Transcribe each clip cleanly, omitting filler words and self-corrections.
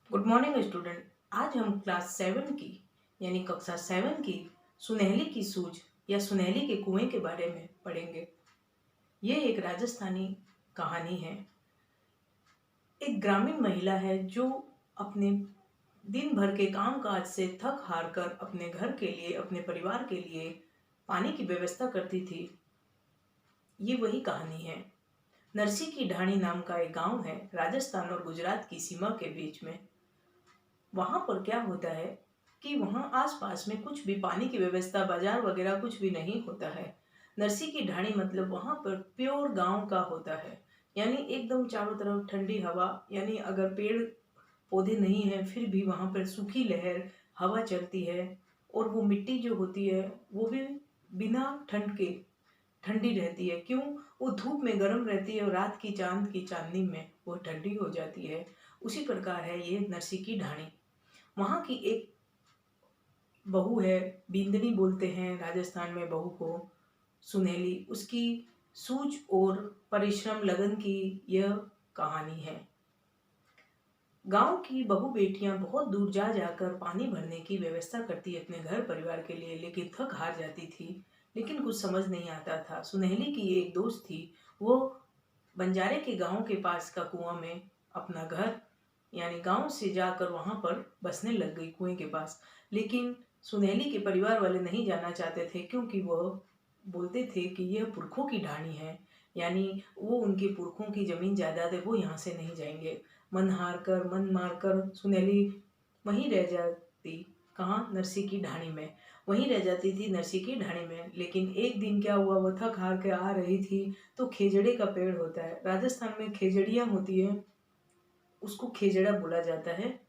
Good morning student. आज हम class 7 की यानी कक्षा 7 की सुनहली की सूझ या सुनहली के कुएं के बारे में पढ़ेंगे। ये एक राजस्थानी कहानी है। एक ग्रामीण महिला है जो अपने दिन भर के काम काज से थक हार कर अपने घर के लिए, अपने परिवार के लिए पानी की व्यवस्था करती थी। ये वही कहानी है। नरसी की ढाणी नाम का एक गांव है राजस्थान और गुजरात की सीमा के बीच में। वहां पर क्या होता है कि वहां आसपास में कुछ भी पानी की व्यवस्था, बाजार वगैरह कुछ भी नहीं होता है। नरसी की ढाणी मतलब वहां पर प्योर गांव का होता है, यानी एकदम चारों तरफ ठंडी हवा, यानी अगर पेड़ पौधे नहीं है फिर भी वहां पर सूखी लहर हवा चलती है। और वो मिट्टी जो होती है वो भी बिना ठंड के ठंडी रहती है। क्यों? वो धूप में गर्म रहती है और रात की चांद की चांदनी में वो ठंडी हो जाती है। उसी प्रकार है ये नरसी की ढाणी। वहाँ की एक बहू है, बिंदनी बोलते हैं राजस्थान में बहू को, सुनहली। उसकी सूझ और परिश्रम लगन की यह कहानी है। गांव की बहू बेटियां बहुत दूर जा जाकर पानी भरने की व्यवस्था करती अपने घर परिवार के लिए, लेकिन थक हार जाती थी। लेकिन कुछ समझ नहीं आता था। सुनहली की एक दोस्त थी, वो बंजारे के गांव के पास का कुआं में अपना घर यानी गांव से जाकर वहां पर बसने लग गई कुएं के पास। लेकिन सुनहली के परिवार वाले नहीं जाना चाहते थे, क्योंकि वह बोलते थे कि यह पुरखों की ढाणी है, यानी वो उनके पुरखों की जमीन जायदाद है, वो यहाँ से नहीं जाएंगे। मन मार कर सुनहली वहीं रह जाती। कहाँ? नरसी की ढाणी में वहीं रह जाती थी, नरसी की ढाणी में। लेकिन एक दिन क्या हुआ, वो थक हार के आ रही थी तो खेजड़े का पेड़ होता है राजस्थान में, खेजड़ियां होती है, उसको खेजड़ा बोला जाता है।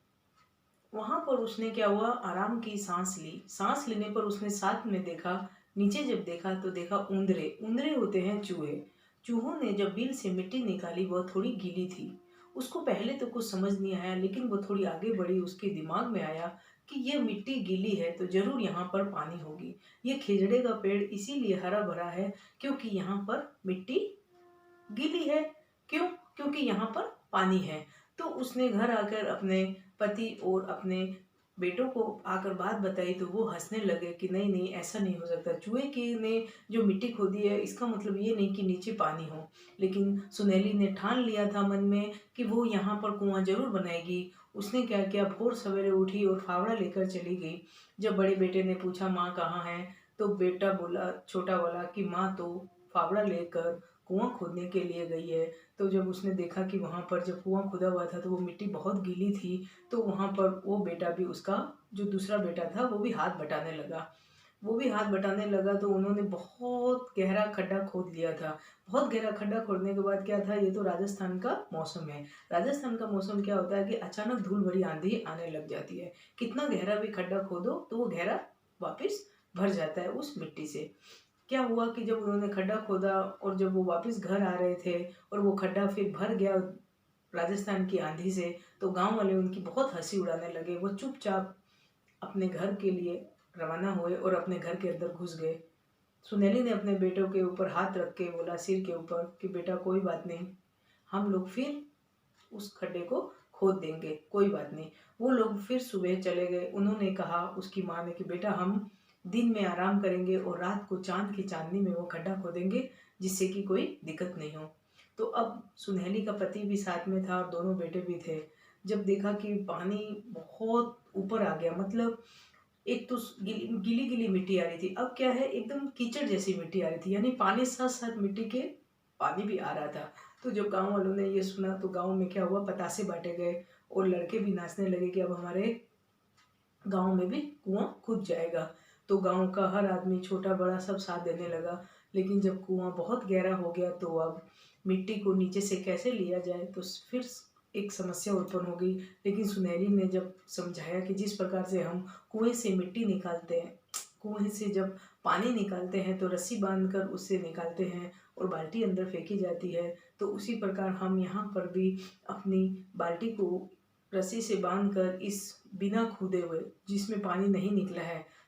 वहां पर उसने क्या हुआ, आराम की सांस ली। सांस लेने पर उसने साथ में देखा, नीचे जब देखा तो देखा उंदरे। उंदरे होते हैं चूहे। चूहों ने जब बिल से मिट्टी निकाली, वह थोड़ी गीली थी। उसको पहले तो कुछ समझ नहीं आया, लेकिन वो थोड़ी आगे बढ़ी, उसके दिमाग में आया कि ये मिट्टी गीली है तो जरूर यहाँ पर पानी होगी। ये खेजड़े का पेड़ इसीलिए हरा भरा है क्योंकि यहाँ पर मिट्टी गीली है। क्यों? क्योंकि यहाँ पर पानी है। तो उसने घर आकर अपने पति और अपने बेटों को आकर बात बताई, तो वो हंसने लगे कि नहीं नहीं, ऐसा नहीं हो सकता। चूहे की ने जो मिट्टी खोदी है इसका मतलब ये नहीं कि नीचे पानी हो। लेकिन सुनहली ने ठान लिया था मन में कि वो यहाँ पर कुआं जरूर बनाएगी। उसने क्या किया, भोर सवेरे उठी और फावड़ा लेकर चली गई। जब बड़े बेटे ने पूछा माँ कहाँ है, तो बेटा बोला, छोटा वाला, कि माँ तो फावड़ा लेकर कुआं खोदने के लिए गई है। तो जब उसने देखा कि वहां पर जब कुआं खुदा हुआ था तो वो मिट्टी बहुत गीली थी, तो वहां पर वो बेटा भी, उसका जो दूसरा बेटा था, वो भी हाथ बटाने लगा। तो उन्होंने बहुत गहरा खड्डा खोद लिया था। बहुत गहरा खड्डा खोदने के बाद क्या था, ये तो राजस्थान का मौसम है। राजस्थान का मौसम क्या होता है कि अचानक धूल भरी आंधी आने लग जाती है। कितना गहरा भी खड्डा खोदो तो वो गहरा वापस भर जाता है उस मिट्टी से। क्या हुआ कि जब उन्होंने खड्डा खोदा और जब वो वापस घर आ रहे थे और वो खड्डा फिर भर गया राजस्थान की आंधी से, तो गांव वाले उनकी बहुत हंसी उड़ाने लगे। वो चुपचाप अपने घर के लिए रवाना हुए और अपने घर के अंदर घुस गए। सुनहली ने अपने बेटों के ऊपर हाथ रख के बोला, सिर के ऊपर, कि बेटा कोई बात नहीं, हम लोग फिर उस खड्डे को खोद देंगे, कोई बात नहीं। वो लोग फिर सुबह चले गए। उन्होंने कहा, उसकी माँ ने, कि बेटा हम दिन में आराम करेंगे और रात को चांद की चांदनी में वो खड्डा खोदेंगे, जिससे कि कोई दिक्कत नहीं हो। तो अब सुनहली का पति भी साथ में था और दोनों बेटे भी थे। जब देखा कि पानी बहुत ऊपर आ गया, मतलब एक तो गीली गीली मिट्टी आ रही थी, अब क्या है, एकदम कीचड़ जैसी मिट्टी आ रही थी, यानी पानी साथ साथ मिट्टी के पानी भी आ रहा था। तो जब गांव वालों ने ये सुना तो गांव में क्या हुआ, पतासे बांटे गए और लड़के भी नाचने लगे कि अब हमारे गांव में भी कुआं खुद जाएगा। तो गांव का हर आदमी, छोटा बड़ा, सब साथ देने लगा। लेकिन जब कुआं बहुत गहरा हो गया तो अब मिट्टी को नीचे से कैसे लिया जाए, तो फिर एक समस्या उत्पन्न हो गई। लेकिन सुनहरी ने जब समझाया कि जिस प्रकार से हम कुएं से मिट्टी निकालते हैं, कुएं से जब पानी निकालते हैं तो रस्सी बांधकर उससे निकालते हैं और बाल्टी अंदर फेंकी जाती है, तो उसी प्रकार हम यहाँ पर भी अपनी बाल्टी को रस्सी से बांधकर इस बिना खुदे हुए, जिसमें पानी नहीं निकला है,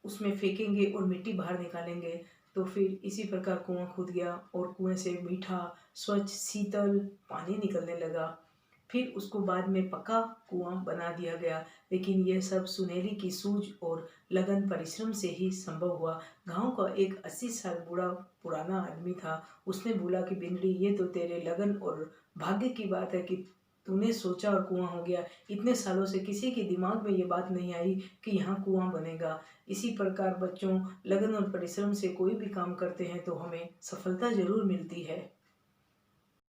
उसमें फेंकेंगे और मिट्टी बाहर निकालेंगे। तो फिर इसी प्रकार कुआं खुद गया और कुएं से मीठा, स्वच्छ, शीतल पानी निकलने लगा। फिर उसको बाद में पक्का कुआं बना दिया गया। लेकिन यह सब सुनहली की सूझ और लगन परिश्रम से ही संभव हुआ। गांव का एक 80 साल बूढ़ा पुराना आदमी था। उसने बोला कि बिंदड़ी, ये तो तेरे लगन और भाग्य की बात है कि तूने सोचा और कुआं हो गया। इतने सालों से किसी के दिमाग में ये बात नहीं आई कि यहाँ कुआं बनेगा। इसी प्रकार बच्चों, लगन और परिश्रम से कोई भी काम करते हैं तो हमें सफलता जरूर मिलती है।